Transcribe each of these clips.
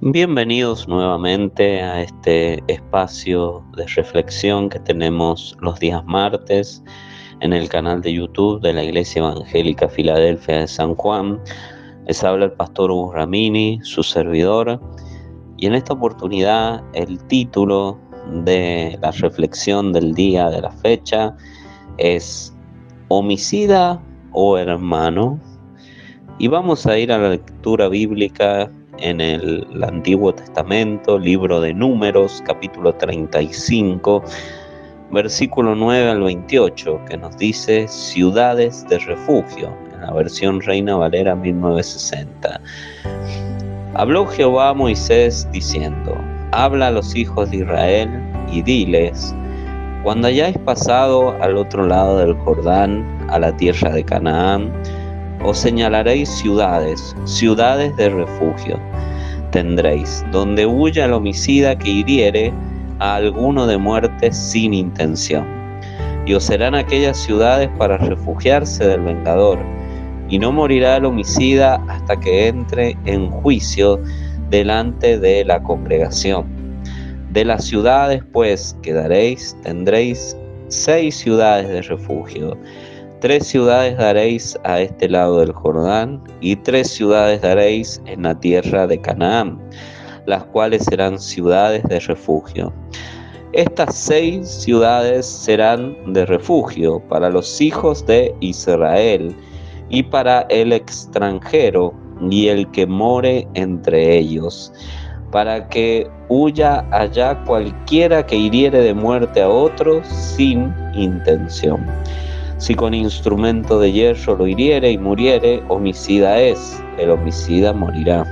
Bienvenidos nuevamente a este espacio de reflexión que tenemos los días martes en el canal de YouTube de la Iglesia Evangélica Filadelfia de San Juan. Les habla el pastor Hugo Ramini, su servidor, y en esta oportunidad el título de la reflexión del día, de la fecha, es ¿homicida o hermano? Y vamos a ir a la lectura bíblica en el Antiguo Testamento, libro de Números, capítulo 35, versículo 9 al 28, que nos dice ciudades de refugio, en la versión Reina Valera 1960. Habló Jehová a Moisés diciendo: habla a los hijos de Israel y diles: cuando hayáis pasado al otro lado del Jordán, a la tierra de Canaán, os señalaréis ciudades, ciudades de refugio. Tendréis, donde huya el homicida que hiriere a alguno de muerte sin intención. Y os serán aquellas ciudades para refugiarse del vengador. Y no morirá el homicida hasta que entre en juicio delante de la congregación. De las ciudades, pues, que daréis, tendréis 6 ciudades de refugio. 3 ciudades daréis a este lado del Jordán, y 3 ciudades daréis en la tierra de Canaán, las cuales serán ciudades de refugio. Estas 6 ciudades serán de refugio para los hijos de Israel y para el extranjero y el que more entre ellos, para que huya allá cualquiera que hiriere de muerte a otro sin intención. Si con instrumento de hierro lo hiriere y muriere, homicida es, el homicida morirá.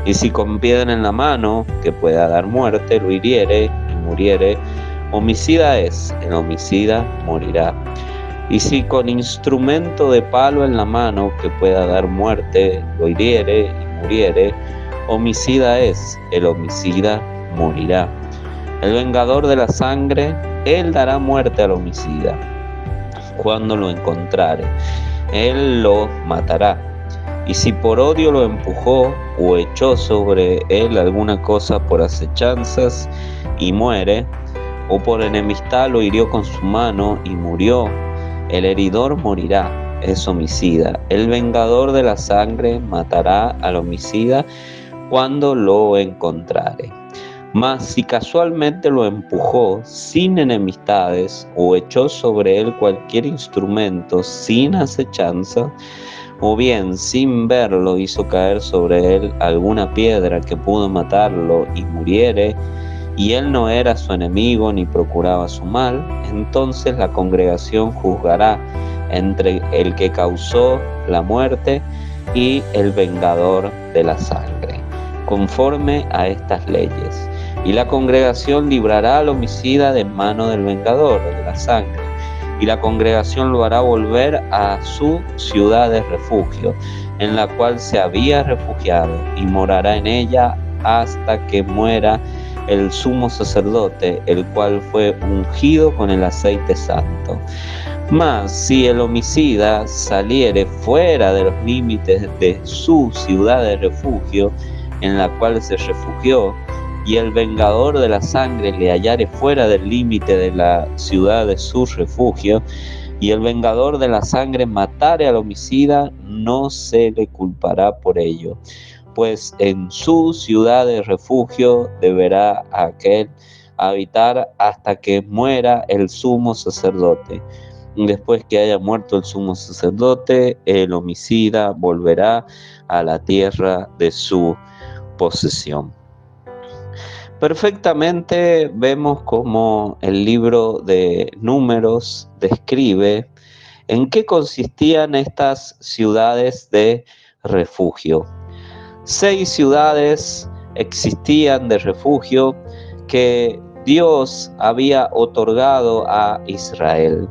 Y si con piedra en la mano, que pueda dar muerte, lo hiriere y muriere, homicida es, el homicida morirá. Y si con instrumento de palo en la mano, que pueda dar muerte, lo hiriere y muriere, homicida es, el homicida morirá. El vengador de la sangre, él dará muerte al homicida. Cuando lo encontrare, él lo matará. Y si por odio lo empujó o echó sobre él alguna cosa por acechanzas y muere, o por enemistad lo hirió con su mano y murió, el heridor morirá, es homicida. El vengador de la sangre matará al homicida cuando lo encontrare. Mas si casualmente lo empujó sin enemistades o echó sobre él cualquier instrumento sin acechanza, o bien sin verlo hizo caer sobre él alguna piedra que pudo matarlo y muriere, y él no era su enemigo ni procuraba su mal, entonces la congregación juzgará entre el que causó la muerte y el vengador de la sangre, conforme a estas leyes. Y la congregación librará al homicida de mano del vengador de la sangre, y la congregación lo hará volver a su ciudad de refugio, en la cual se había refugiado, y morará en ella hasta que muera el sumo sacerdote, el cual fue ungido con el aceite santo. Mas si el homicida saliere fuera de los límites de su ciudad de refugio, en la cual se refugió, y el vengador de la sangre le hallare fuera del límite de la ciudad de su refugio, y el vengador de la sangre matare al homicida, no se le culpará por ello, pues en su ciudad de refugio deberá aquel habitar hasta que muera el sumo sacerdote. Después que haya muerto el sumo sacerdote, el homicida volverá a la tierra de su posesión. Perfectamente vemos cómo el libro de Números describe en qué consistían estas ciudades de refugio. 6 ciudades existían de refugio que Dios había otorgado a Israel.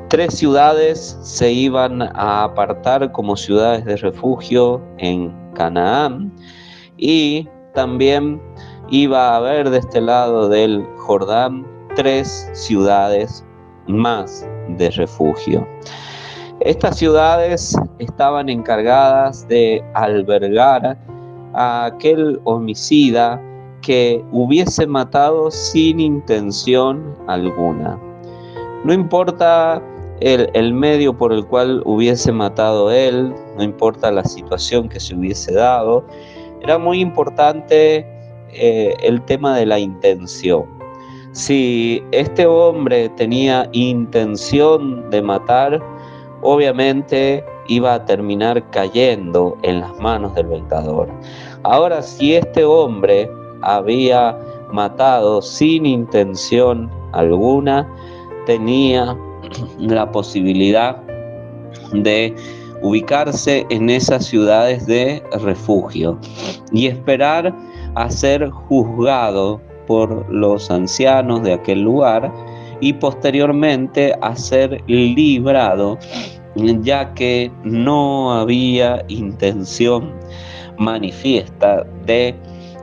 3 ciudades se iban a apartar como ciudades de refugio en Canaán, y también iba a haber de este lado del Jordán 3 ciudades más de refugio. Estas ciudades estaban encargadas de albergar a aquel homicida que hubiese matado sin intención alguna. No importa el medio por el cual hubiese matado él, no importa la situación que se hubiese dado, era muy importante el tema de la intención. Si este hombre tenía intención de matar, obviamente iba a terminar cayendo en las manos del vengador. Ahora, si este hombre había matado sin intención alguna, tenía la posibilidad de ubicarse en esas ciudades de refugio y esperar a ser juzgado por los ancianos de aquel lugar y posteriormente a ser librado, ya que no había intención manifiesta de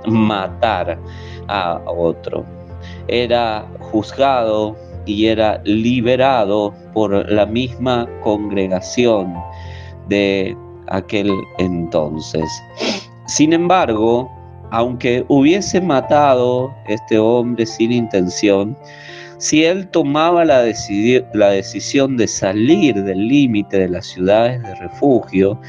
matar a otro. Era juzgado y era liberado por la misma congregación de aquel entonces. Sin embargo, aunque hubiese matado este hombre sin intención, si él tomaba la decisión de salir del límite de las ciudades de refugio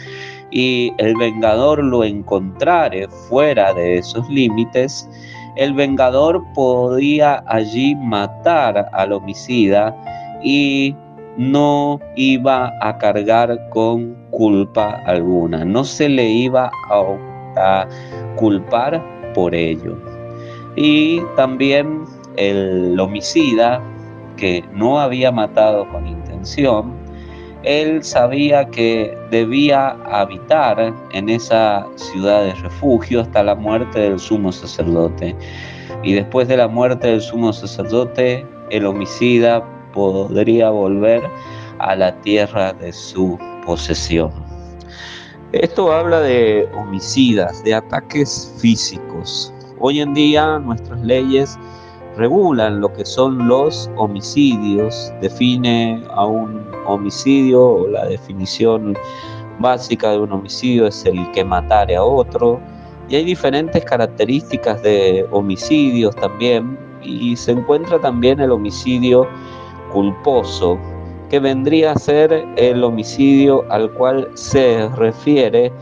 y el vengador lo encontrare fuera de esos límites, el vengador podía allí matar al homicida y no iba a cargar con culpa alguna, no se le iba a culpar por ello. Y también el homicida, que no había matado con intención, él sabía que debía habitar en esa ciudad de refugio hasta la muerte del sumo sacerdote. Y después de la muerte del sumo sacerdote, el homicida podría volver a la tierra de su posesión. Esto habla de homicidas, de ataques físicos. Hoy en día nuestras leyes regulan lo que son los homicidios, define a un homicidio, o la definición básica de un homicidio es el que matare a otro, y hay diferentes características de homicidios también, y se encuentra también el homicidio culposo, que vendría a ser el homicidio al cual se refiere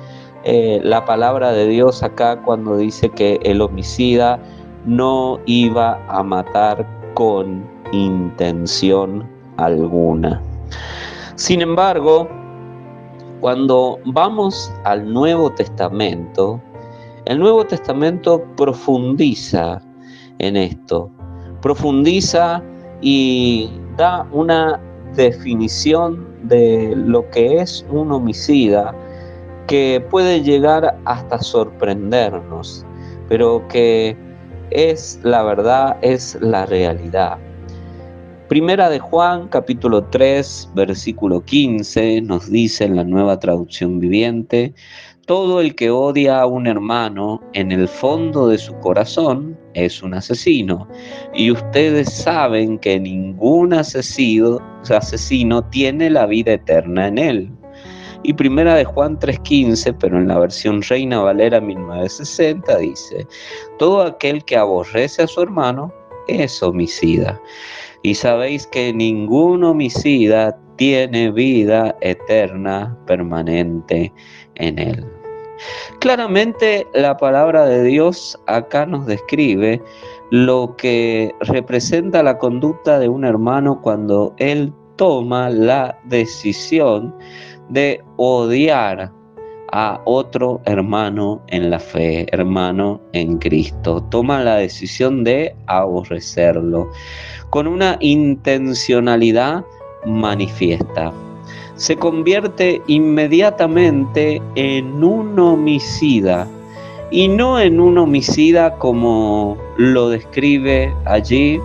la palabra de Dios acá cuando dice que el homicida no iba a matar con intención alguna. Sin embargo, cuando vamos al Nuevo Testamento, el Nuevo Testamento profundiza en esto, profundiza y da una definición de lo que es un homicida que puede llegar hasta sorprendernos, pero que es la verdad, es la realidad. Primera de Juan, capítulo 3, versículo 15, nos dice en la Nueva Traducción Viviente: todo el que odia a un hermano en el fondo de su corazón es un asesino, y ustedes saben que ningún asesino tiene la vida eterna en él. Y Primera de Juan 3:15, pero en la versión Reina Valera 1960, dice: todo aquel que aborrece a su hermano es homicida. Y sabéis que ningún homicida tiene vida eterna permanente en él. Claramente la palabra de Dios acá nos describe lo que representa la conducta de un hermano cuando él toma la decisión de odiar a otro hermano en la fe, hermano en Cristo. Toma la decisión de aborrecerlo con una intencionalidad manifiesta. Se convierte inmediatamente en un homicida, y no en un homicida como lo describe allí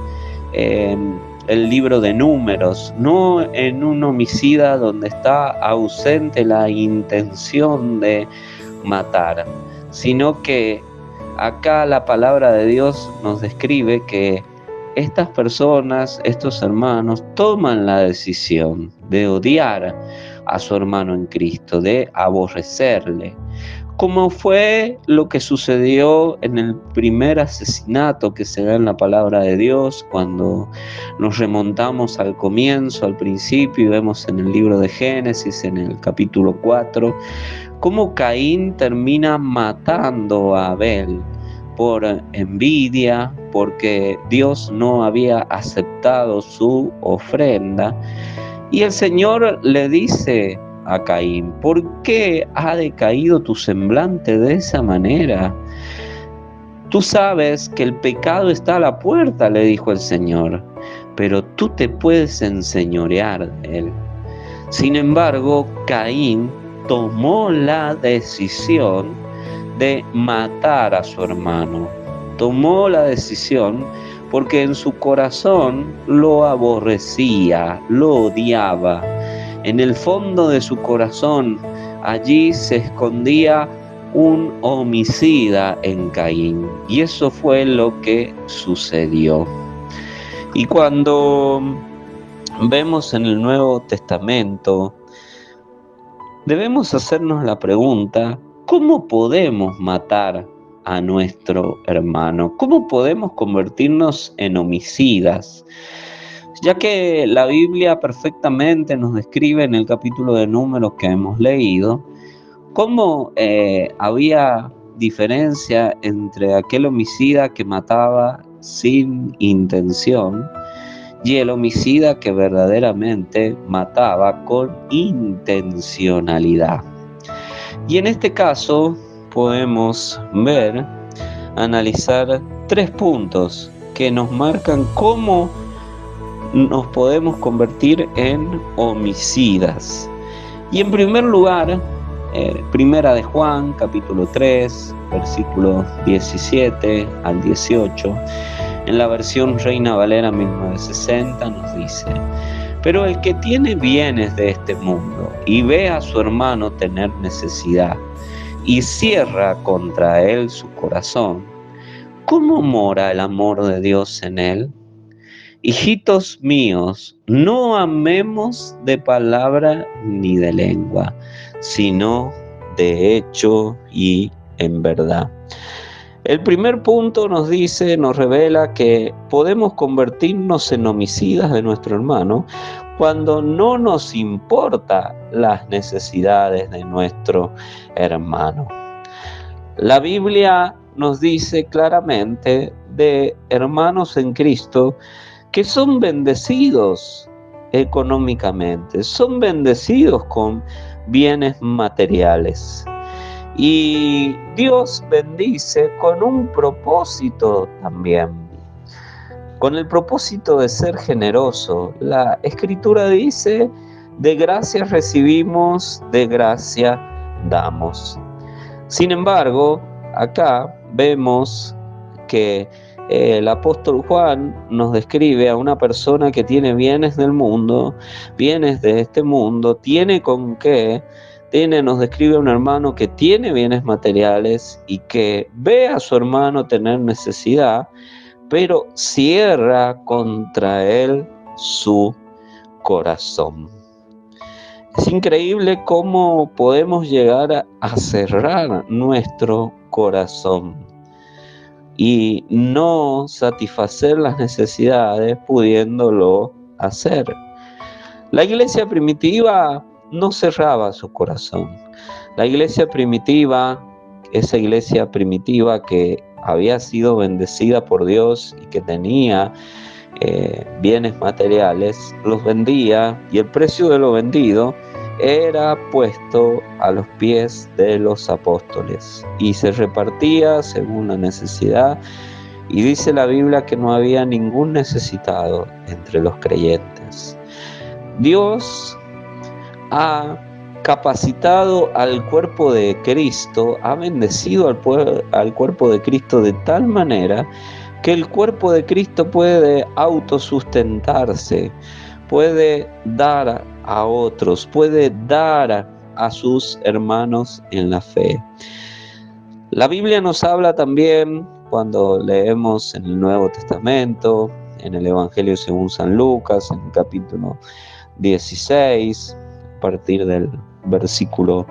el libro de Números, no en un homicida donde está ausente la intención de matar, sino que acá la palabra de Dios nos describe que estas personas, estos hermanos, toman la decisión de odiar a su hermano en Cristo, de aborrecerle, como fue lo que sucedió en el primer asesinato que se da en la palabra de Dios, cuando nos remontamos al comienzo, al principio, y vemos en el libro de Génesis, en el capítulo 4, cómo Caín termina matando a Abel por envidia, porque Dios no había aceptado su ofrenda. Y el Señor le dice a Caín: ¿por qué ha decaído tu semblante de esa manera? Tú sabes que el pecado está a la puerta, le dijo el Señor, pero tú te puedes enseñorear de él. Sin embargo, Caín tomó la decisión de matar a su hermano. Tomó la decisión porque en su corazón lo aborrecía, lo odiaba. En el fondo de su corazón, allí se escondía un homicida en Caín. Y eso fue lo que sucedió. Y cuando vemos en el Nuevo Testamento, debemos hacernos la pregunta: ¿cómo podemos matar a nuestro hermano? ¿Cómo podemos convertirnos en homicidas? Ya que la Biblia perfectamente nos describe en el capítulo de Números que hemos leído cómo había diferencia entre aquel homicida que mataba sin intención y el homicida que verdaderamente mataba con intencionalidad. Y en este caso podemos analizar 3 puntos que nos marcan cómo nos podemos convertir en homicidas. Y en primer lugar, Primera de Juan, capítulo 3, versículos 17 al 18, en la versión Reina Valera 1960 nos dice: pero el que tiene bienes de este mundo y ve a su hermano tener necesidad y cierra contra él su corazón, ¿cómo mora el amor de Dios en él? Hijitos míos, no amemos de palabra ni de lengua, sino de hecho y en verdad. El primer punto nos revela que podemos convertirnos en homicidas de nuestro hermano cuando no nos importa las necesidades de nuestro hermano. La Biblia nos dice claramente de hermanos en Cristo que son bendecidos económicamente, son bendecidos con bienes materiales. Y Dios bendice con un propósito también, con el propósito de ser generoso. La Escritura dice: de gracia recibimos, de gracia damos. Sin embargo, acá vemos que el apóstol Juan nos describe a una persona que tiene bienes del mundo, bienes de este mundo, tiene con qué, nos describe a un hermano que tiene bienes materiales y que ve a su hermano tener necesidad, pero cierra contra él su corazón. Es increíble cómo podemos llegar a cerrar nuestro corazón y no satisfacer las necesidades pudiéndolo hacer. La iglesia primitiva no cerraba su corazón. La iglesia primitiva, esa iglesia primitiva que había sido bendecida por Dios y que tenía bienes materiales, los vendía, y el precio de lo vendido era puesto a los pies de los apóstoles y se repartía según la necesidad. Y dice la Biblia que no había ningún necesitado entre los creyentes. Dios ha capacitado al cuerpo de Cristo, ha bendecido al cuerpo de Cristo de tal manera que el cuerpo de Cristo puede autosustentarse, puede dar a otros, puede dar a sus hermanos en la fe. La Biblia nos habla también, cuando leemos en el Nuevo Testamento, en el Evangelio según San Lucas, en el capítulo 16, a partir del versículo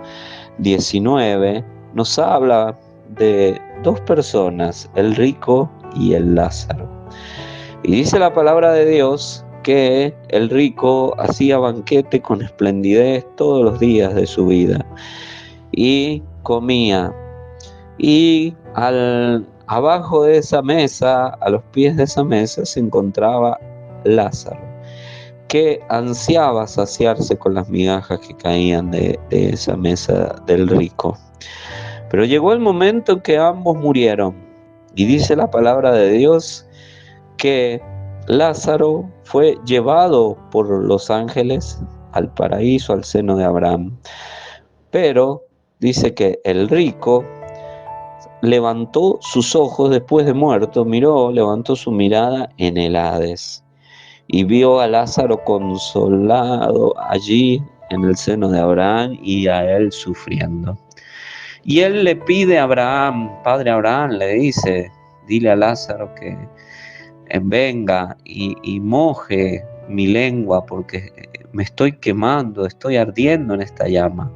19, nos habla de dos personas, el rico y el Lázaro. Y dice la palabra de Dios que el rico hacía banquete con esplendidez todos los días de su vida y comía. Y abajo de esa mesa, a los pies de esa mesa, se encontraba Lázaro, que ansiaba saciarse con las migajas que caían de esa mesa del rico. Pero llegó el momento en que ambos murieron. Y dice la palabra de Dios que Lázaro fue llevado por los ángeles al paraíso, al seno de Abraham. Pero dice que el rico levantó sus ojos después de muerto, levantó su mirada en el Hades y vio a Lázaro consolado allí en el seno de Abraham y a él sufriendo. Y él le pide a Abraham, padre Abraham, le dice, dile a Lázaro que venga y moje mi lengua porque me estoy quemando, estoy ardiendo en esta llama.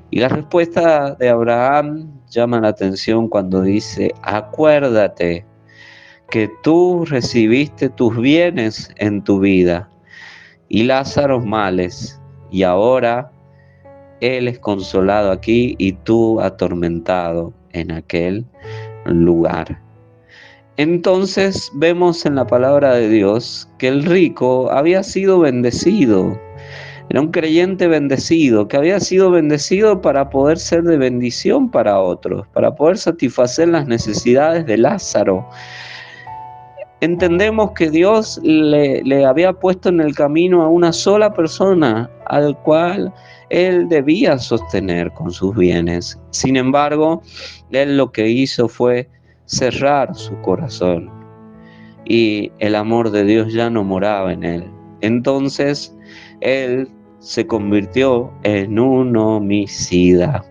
Y la respuesta de Abraham llama la atención cuando dice, acuérdate que tú recibiste tus bienes en tu vida y Lázaro males, y ahora él es consolado aquí y tú atormentado en aquel lugar. Entonces vemos en la palabra de Dios que el rico había sido bendecido. Era un creyente bendecido, que había sido bendecido para poder ser de bendición para otros, para poder satisfacer las necesidades de Lázaro. Entendemos que Dios le había puesto en el camino a una sola persona, al cual él debía sostener con sus bienes. Sin embargo, él lo que hizo fue cerrar su corazón y el amor de Dios ya no moraba en él. Entonces, él se convirtió en un homicida,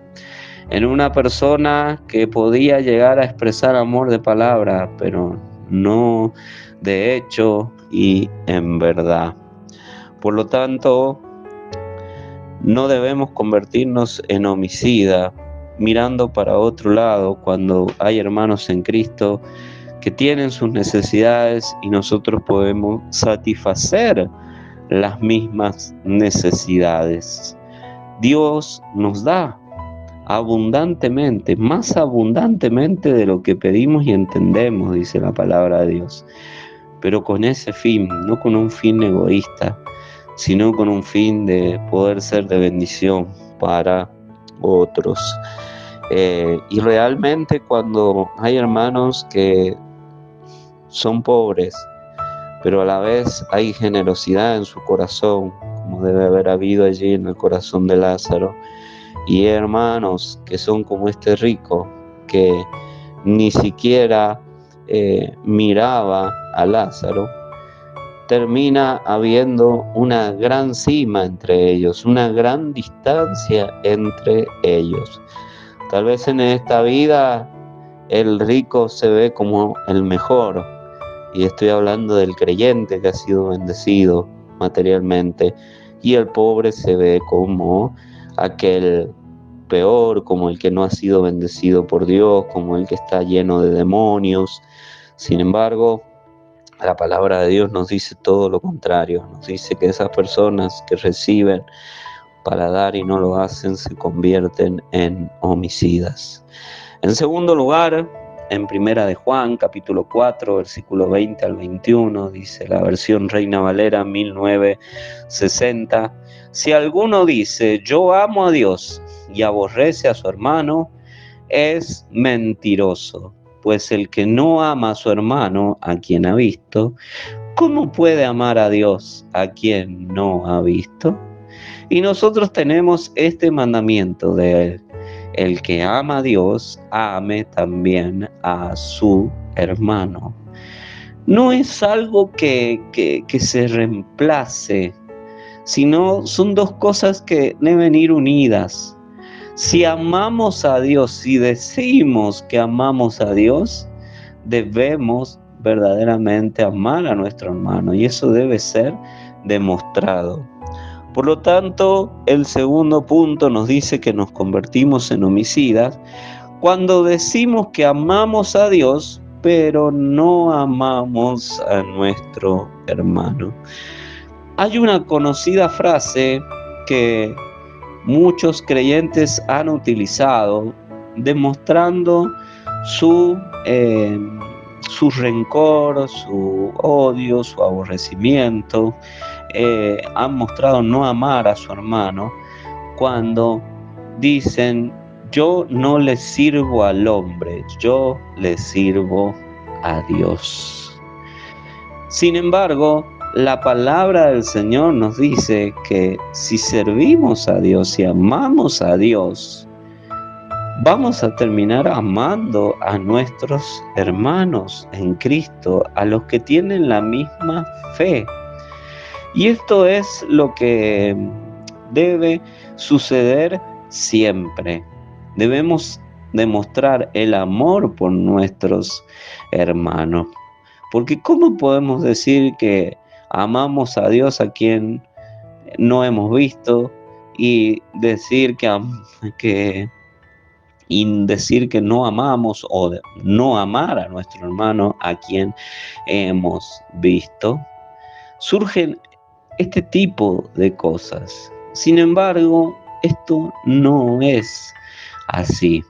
en una persona que podía llegar a expresar amor de palabra, pero no de hecho y en verdad. Por lo tanto, no debemos convertirnos en homicida mirando para otro lado cuando hay hermanos en Cristo que tienen sus necesidades y nosotros podemos satisfacer las mismas necesidades. Dios nos da abundantemente, más abundantemente de lo que pedimos y entendemos, dice la palabra de Dios, pero con ese fin, no con un fin egoísta, sino con un fin de poder ser de bendición para otros. Y realmente cuando hay hermanos que son pobres, pero a la vez hay generosidad en su corazón, como debe haber habido allí en el corazón de Lázaro, y hermanos que son como este rico, que ni siquiera miraba a Lázaro, termina habiendo una gran cima entre ellos, una gran distancia entre ellos. Tal vez en esta vida el rico se ve como el mejor, y estoy hablando del creyente que ha sido bendecido materialmente, y el pobre se ve como aquel peor, como el que no ha sido bendecido por Dios, como el que está lleno de demonios. Sin embargo, la palabra de Dios nos dice todo lo contrario, nos dice que esas personas que reciben para dar y no lo hacen se convierten en homicidas. En segundo lugar, en Primera de Juan, capítulo 4, versículo 20 al 21, dice la versión Reina Valera 1960, si alguno dice, yo amo a Dios y aborrece a su hermano, es mentiroso, pues el que no ama a su hermano, a quien ha visto, ¿cómo puede amar a Dios a quien no ha visto? Y nosotros tenemos este mandamiento de él. El que ama a Dios, ame también a su hermano. No es algo que se reemplace, sino son dos cosas que deben ir unidas. Si amamos a Dios, si decimos que amamos a Dios, debemos verdaderamente amar a nuestro hermano, y eso debe ser demostrado. Por lo tanto, el segundo punto nos dice que nos convertimos en homicidas cuando decimos que amamos a Dios, pero no amamos a nuestro hermano. Hay una conocida frase que muchos creyentes han utilizado demostrando su, eh, su rencor, su odio, su aborrecimiento. Han mostrado no amar a su hermano cuando dicen: yo no le sirvo al hombre, yo le sirvo a Dios. Sin embargo, la palabra del Señor nos dice que si servimos a Dios y amamos a Dios, vamos a terminar amando a nuestros hermanos en Cristo, a los que tienen la misma fe. Y esto es lo que debe suceder siempre. Debemos demostrar el amor por nuestros hermanos. Porque ¿cómo podemos decir que amamos a Dios a quien no hemos visto y decir que no amamos o no amar a nuestro hermano a quien hemos visto? Surgen este tipo de cosas. Sin embargo, esto no es así.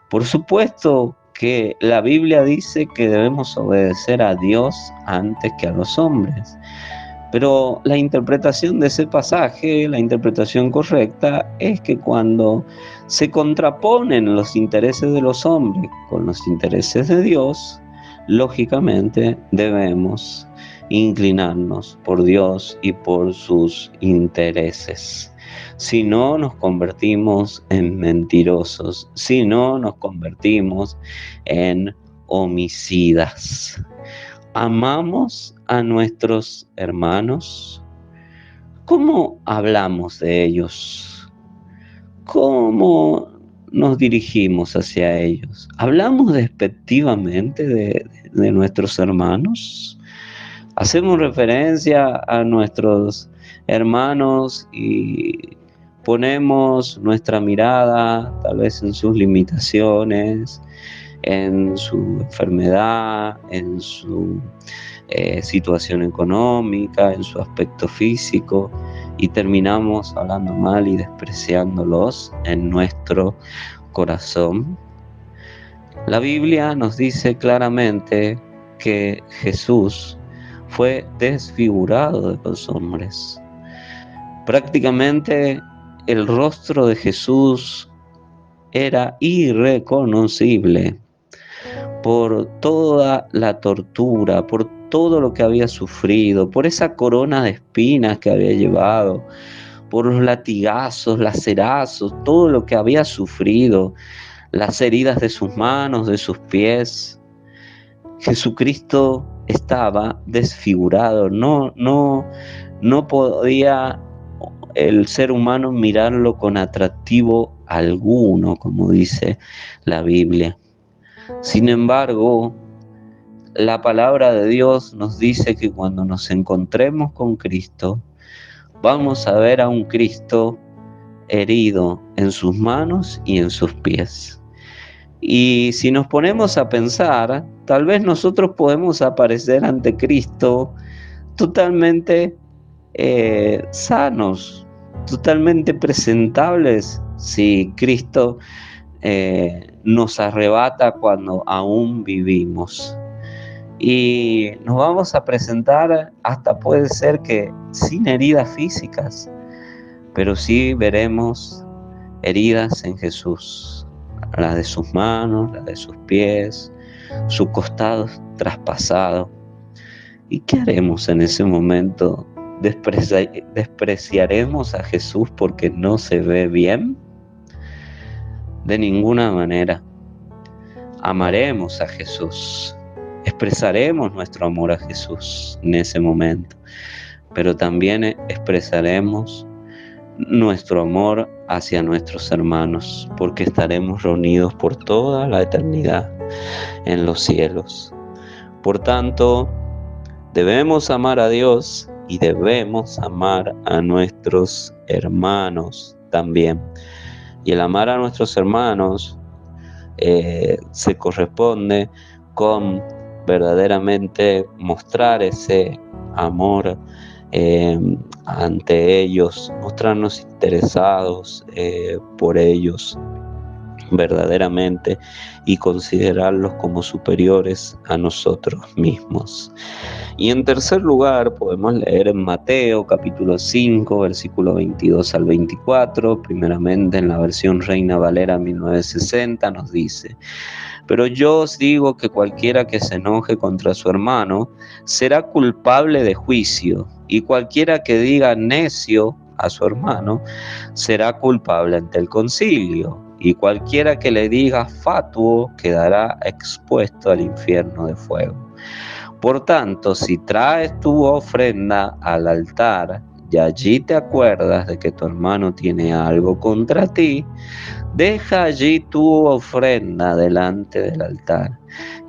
Por supuesto que la Biblia dice que debemos obedecer a Dios antes que a los hombres. Pero la interpretación de ese pasaje, la interpretación correcta, es que cuando se contraponen los intereses de los hombres con los intereses de Dios, lógicamente debemos inclinarnos por Dios y por sus intereses. Si no, nos convertimos en mentirosos, si no, nos convertimos en homicidas. ¿Amamos a nuestros hermanos? ¿Cómo hablamos de ellos? ¿Cómo nos dirigimos hacia ellos? ¿Hablamos despectivamente de nuestros hermanos? ¿Hacemos referencia a nuestros hermanos y ponemos nuestra mirada tal vez en sus limitaciones, en su enfermedad, en su situación económica, en su aspecto físico, y terminamos hablando mal y despreciándolos en nuestro corazón? La Biblia nos dice claramente que Jesús fue desfigurado de los hombres. Prácticamente el rostro de Jesús era irreconocible por toda la tortura, por todo lo que había sufrido, por esa corona de espinas que había llevado, por los latigazos, lacerazos, todo lo que había sufrido, las heridas de sus manos, de sus pies. Jesucristo estaba desfigurado, no podía el ser humano mirarlo con atractivo alguno, como dice la Biblia. Sin embargo, la palabra de Dios nos dice que cuando nos encontremos con Cristo, vamos a ver a un Cristo herido en sus manos y en sus pies. Y si nos ponemos a pensar, tal vez nosotros podemos aparecer ante Cristo totalmente sanos, totalmente presentables, si Cristo nos arrebata cuando aún vivimos. Y nos vamos a presentar hasta puede ser que sin heridas físicas, pero sí veremos heridas en Jesús, la de sus manos, la de sus pies, su costado traspasado. ¿Y qué haremos en ese momento? ¿Despreciaremos a Jesús porque no se ve bien? De ninguna manera. Amaremos a Jesús, expresaremos nuestro amor a Jesús en ese momento, pero también expresaremos nuestro amor hacia nuestros hermanos, porque estaremos reunidos por toda la eternidad en los cielos. Por tanto, debemos amar a Dios y debemos amar a nuestros hermanos también. Y el amar a nuestros hermanos se corresponde con verdaderamente mostrar ese amor ante ellos, mostrarnos interesados por ellos verdaderamente y considerarlos como superiores a nosotros mismos. Y en tercer lugar podemos leer en Mateo capítulo 5 versículo 22 al 24, primeramente en la versión Reina Valera 1960 nos dice: pero yo os digo que cualquiera que se enoje contra su hermano será culpable de juicio, y cualquiera que diga necio a su hermano será culpable ante el concilio, y cualquiera que le diga fatuo quedará expuesto al infierno de fuego. Por tanto, si traes tu ofrenda al altar y allí te acuerdas de que tu hermano tiene algo contra ti, deja allí tu ofrenda delante del altar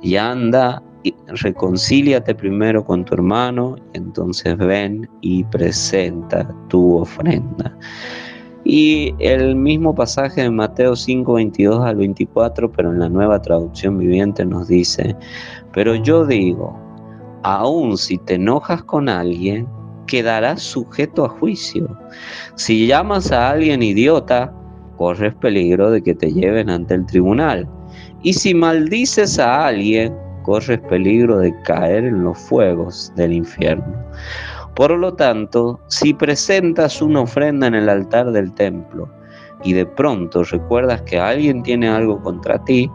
y anda y reconcíliate primero con tu hermano, y entonces ven y presenta tu ofrenda. Y el mismo pasaje de Mateo 5, 22 al 24, pero en la Nueva Traducción Viviente nos dice: pero yo digo, aun si te enojas con alguien, quedarás sujeto a juicio. Si llamas a alguien idiota, corres peligro de que te lleven ante el tribunal. Y si maldices a alguien, corres peligro de caer en los fuegos del infierno. Por lo tanto, si presentas una ofrenda en el altar del templo y de pronto recuerdas que alguien tiene algo contra ti,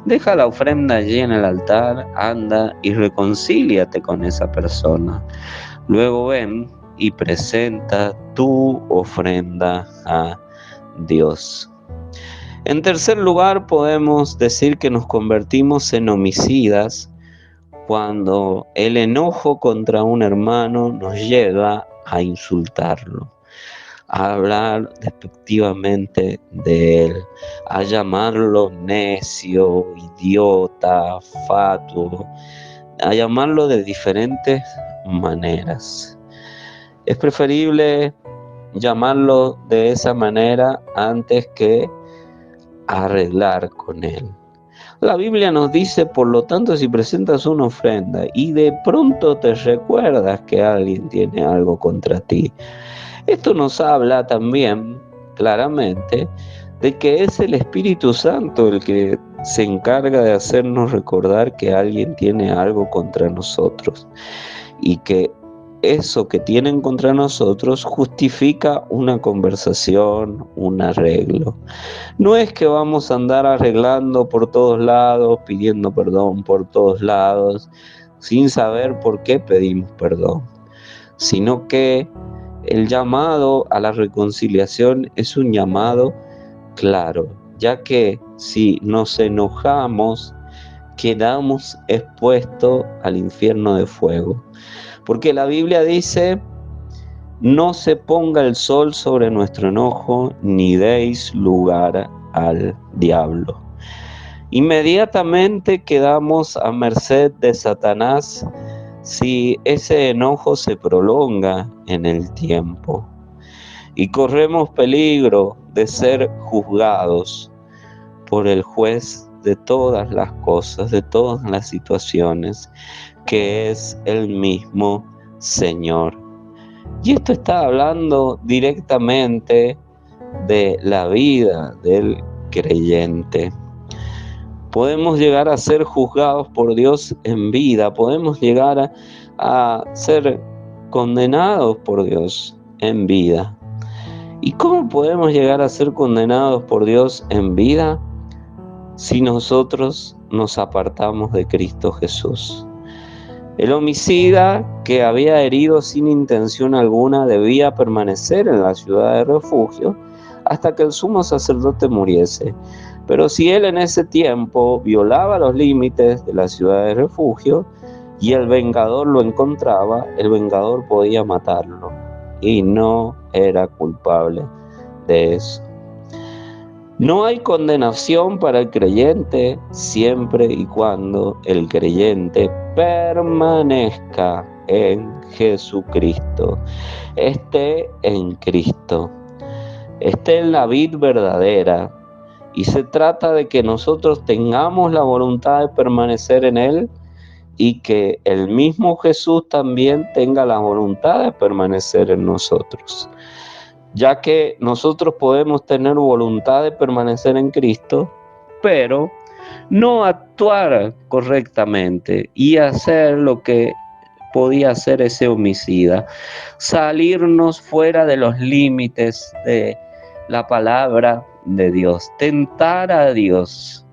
deja la ofrenda allí en el altar, anda y reconcíliate con esa persona. Luego ven y presenta tu ofrenda a Dios. En tercer lugar, podemos decir que nos convertimos en homicidas cuando el enojo contra un hermano nos lleva a insultarlo, a hablar despectivamente de él, a llamarlo necio, idiota, fatuo, a llamarlo de diferentes maneras. Es preferible llamarlo de esa manera antes que arreglar con él. La Biblia nos dice, por lo tanto, si presentas una ofrenda y de pronto te recuerdas que alguien tiene algo contra ti, esto nos habla también claramente de que es el Espíritu Santo el que se encarga de hacernos recordar que alguien tiene algo contra nosotros y que eso que tienen contra nosotros justifica una conversación, un arreglo. No es que vamos a andar arreglando por todos lados, pidiendo perdón por todos lados, sin saber por qué pedimos perdón, sino que el llamado a la reconciliación es un llamado claro, ya que si nos enojamos, quedamos expuestos al infierno de fuego. Porque la Biblia dice: no se ponga el sol sobre nuestro enojo, ni deis lugar al diablo. Inmediatamente quedamos a merced de Satanás si ese enojo se prolonga en el tiempo. Y corremos peligro de ser juzgados por el juez de todas las cosas, de todas las situaciones, que es el mismo Señor. Y esto está hablando directamente de la vida del creyente. Podemos llegar a ser juzgados por Dios en vida, podemos llegar a ser condenados por Dios en vida. ¿Y cómo podemos llegar a ser condenados por Dios en vida? Si nosotros nos apartamos de Cristo Jesús. El homicida que había herido sin intención alguna debía permanecer en la ciudad de refugio hasta que el sumo sacerdote muriese. Pero si él en ese tiempo violaba los límites de la ciudad de refugio y el vengador lo encontraba, el vengador podía matarlo y no era culpable de eso. No hay condenación para el creyente siempre y cuando el creyente permanezca en Jesucristo. Esté en Cristo. Esté en la vid verdadera. Y se trata de que nosotros tengamos la voluntad de permanecer en Él y que el mismo Jesús también tenga la voluntad de permanecer en nosotros. Ya que nosotros podemos tener voluntad de permanecer en Cristo, pero no actuar correctamente y hacer lo que podía hacer ese homicida, salirnos fuera de los límites de la palabra de Dios, tentar a Dios,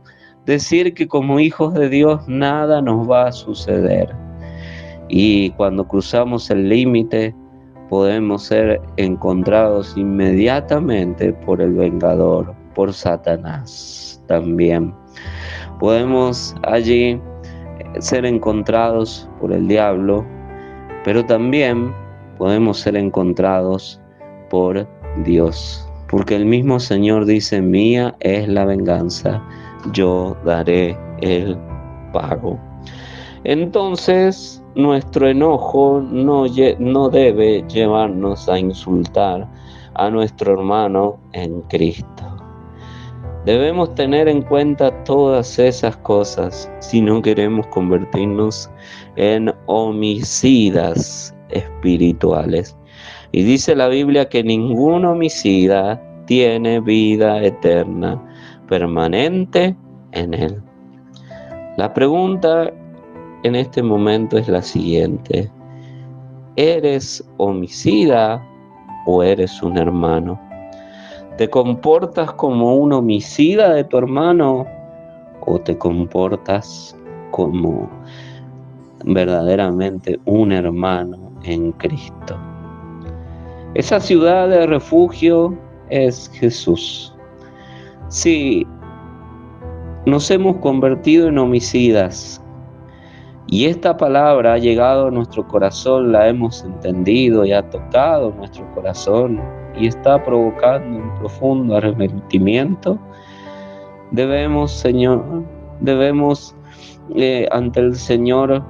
decir que como hijos de Dios nada nos va a suceder. Y cuando cruzamos el límite, podemos ser encontrados inmediatamente por el vengador, por Satanás también. Podemos allí ser encontrados por el diablo, pero también podemos ser encontrados por Dios. Porque el mismo Señor dice, mía es la venganza, yo daré el pago. Entonces, nuestro enojo no debe llevarnos a insultar a nuestro hermano en Cristo. Debemos tener en cuenta todas esas cosas si no queremos convertirnos en homicidas espirituales. Y dice la Biblia que ningún homicida tiene vida eterna, permanente en él. La pregunta en este momento es la siguiente: ¿eres homicida o eres un hermano? ¿Te comportas como un homicida de tu hermano o te comportas como verdaderamente un hermano en Cristo? Esa ciudad de refugio es Jesús. Si nos hemos convertido en homicidas y esta palabra ha llegado a nuestro corazón, la hemos entendido y ha tocado nuestro corazón y está provocando un profundo arrepentimiento, debemos ante el Señor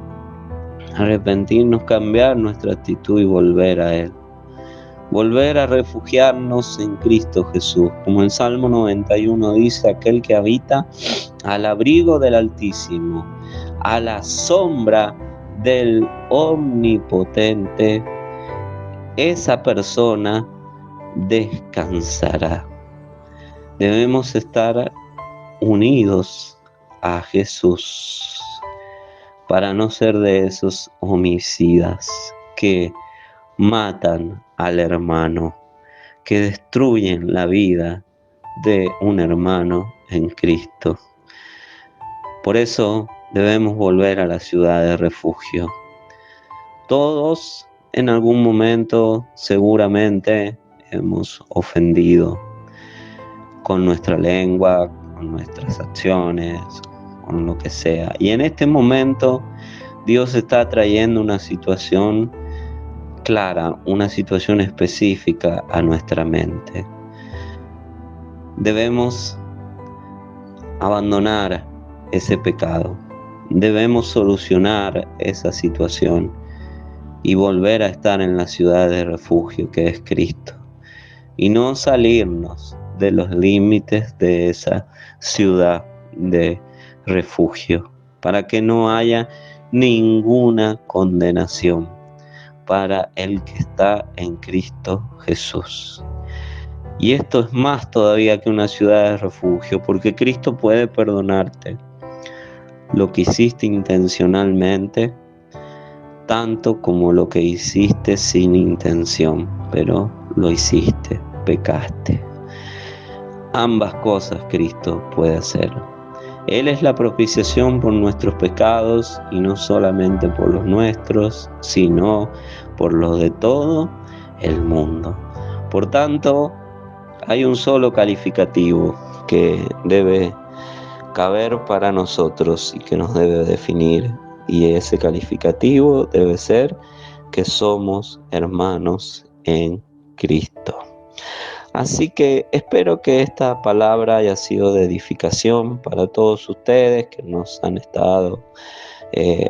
arrepentirnos, cambiar nuestra actitud y volver a Él. Volver a refugiarnos en Cristo Jesús. Como el Salmo 91 dice, aquel que habita al abrigo del Altísimo, a la sombra del Omnipotente, esa persona descansará. Debemos estar unidos a Jesús para no ser de esos homicidas que matan al hermano, que destruyen la vida de un hermano en Cristo. Por eso debemos volver a la ciudad de refugio. Todos en algún momento seguramente hemos ofendido con nuestra lengua, con nuestras acciones, con lo que sea. Y en este momento Dios está trayendo una situación clara, una situación específica a nuestra mente. Debemos abandonar ese pecado. Debemos solucionar esa situación y volver a estar en la ciudad de refugio que es Cristo. Y no salirnos de los límites de esa ciudad de refugio, para que no haya ninguna condenación para el que está en Cristo Jesús. Y esto es más todavía que una ciudad de refugio, porque Cristo puede perdonarte lo que hiciste intencionalmente, tanto como lo que hiciste sin intención, pero lo hiciste, pecaste. Ambas cosas Cristo puede hacer. Él es la propiciación por nuestros pecados, y no solamente por los nuestros, sino por los de todo el mundo. Por tanto, hay un solo calificativo que debe caber para nosotros y que nos debe definir, y ese calificativo debe ser que somos hermanos en Cristo. Así que espero que esta palabra haya sido de edificación para todos ustedes que nos han estado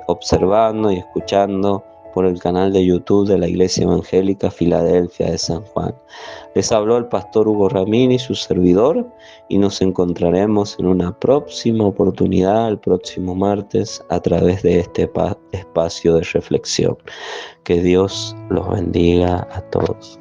observando y escuchando por el canal de YouTube de la Iglesia Evangélica Filadelfia de San Juan. Les habló el pastor Hugo Ramírez, su servidor, y nos encontraremos en una próxima oportunidad, el próximo martes, a través de este espacio de reflexión. Que Dios los bendiga a todos.